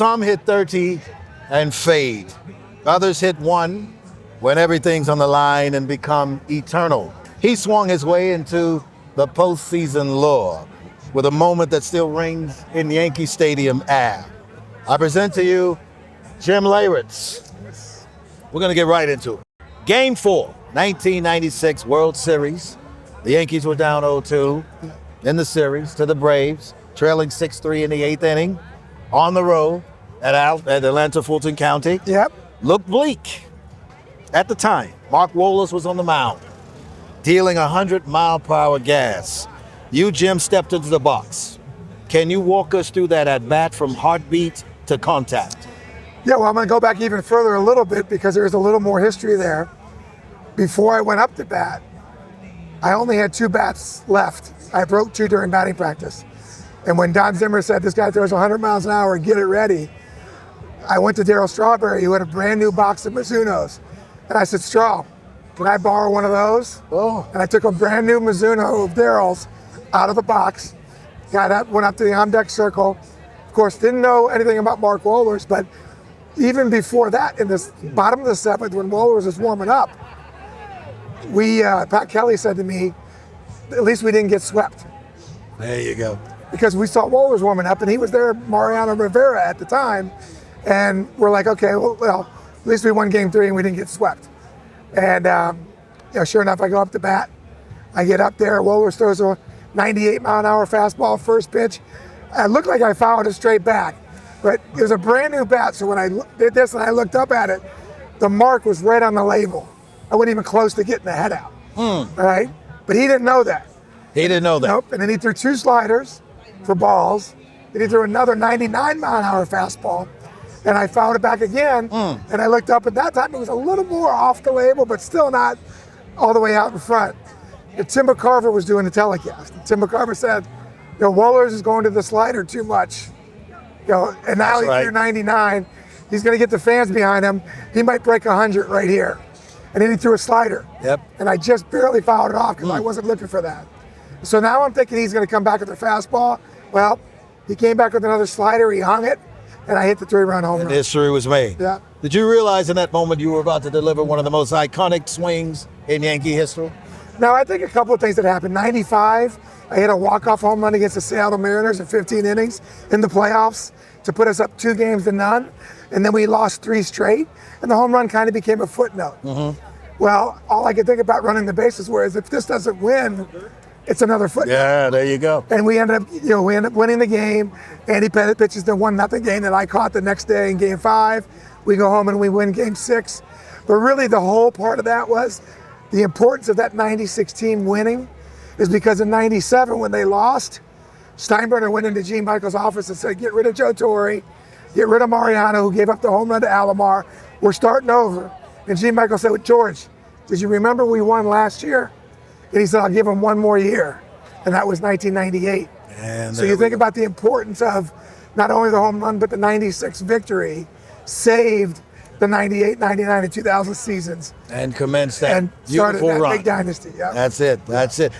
Some hit 30 and fade. Others hit one when everything's on the line and become eternal. He swung his way into the postseason lore with a moment that still rings in Yankee Stadium air. I present to you Jim Leyritz. We're going to get right into it. Game 4, 1996 World Series. The Yankees were down 0-2 in the series to the Braves, trailing 6-3 in the 8th inning on the road at Atlanta Fulton County. Yep. Looked bleak at the time. Mark Wohlers was on the mound, dealing 100-mile-per-hour gas. You, Jim, stepped into the box. Can you walk us through that at-bat from heartbeat to contact? Yeah, well, I'm going to go back even further a little bit because there's a little more history there. Before I went up to bat, I only had 2 bats left. I broke 2 during batting practice. And when Don Zimmer said, this guy throws 100 miles an hour, get it ready, I went to Darryl Strawberry, who had a brand new box of Mizunos. And I said, Straw, can I borrow one of those? Oh. And I took a brand new Mizuno of Darryl's out of the box, went up to the on-deck circle. Of course, didn't know anything about Mark Wohlers, but even before that, in the bottom of the 7th, when Wohlers was warming up, Pat Kelly said to me, at least we didn't get swept. There you go. Because we saw Wohlers warming up, and he was there, Mariano Rivera at the time, and we're like, okay, well, at least we won Game 3 and we didn't get swept. And sure enough, I go up to bat. I get up there. Wohlers throws a 98-mile-an-hour fastball, first pitch. I looked like I fouled it straight back, but it was a brand new bat. So when I did this and I looked up at it, the mark was right on the label. I wasn't even close to getting the head out. All right, but he didn't know that. He didn't know that. Nope. And then he threw 2 sliders for balls. Then he threw another 99-mile-an-hour fastball. And I fouled it back again. And I looked up at that time, it was a little more off the label, but still not all the way out in front. And Tim McCarver was doing the telecast. And Tim McCarver said, Wohlers is going to the slider too much. And now he's through 99. He's going to get the fans behind him. He might break 100 right here. And then he threw a slider. Yep. And I just barely fouled it off because I wasn't looking for that. So now I'm thinking he's going to come back with a fastball. Well, he came back with another slider. He hung it. And I hit the 3-run home run. History was made. Yeah. Did you realize in that moment you were about to deliver one of the most iconic swings in Yankee history? Now, I think a couple of things that happened. 95, I hit a walk-off home run against the Seattle Mariners in 15 innings in the playoffs to put us up 2-0. And then we lost 3 straight. And the home run kind of became a footnote. Well, all I could think about running the bases was if this doesn't win, it's another footnote. Yeah, there you go. And we ended up winning the game. Andy Pettit pitches the 1-0 game that I caught the next day in Game 5. We go home and we win Game 6. But really the whole part of that was the importance of that 96 team winning is because in 97 when they lost, Steinbrenner went into Gene Michael's office and said, get rid of Joe Torre, get rid of Mariano, who gave up the home run to Alomar. We're starting over. And Gene Michael said, George, did you remember we won last year? And he said, I'll give him 1 more year. And that was 1998. And so you think about the importance of not only the home run, but the 96 victory saved the 98, 99, and 2000 seasons. And commenced that and started beautiful that run. big dynasty. Yeah. That's it. That's it.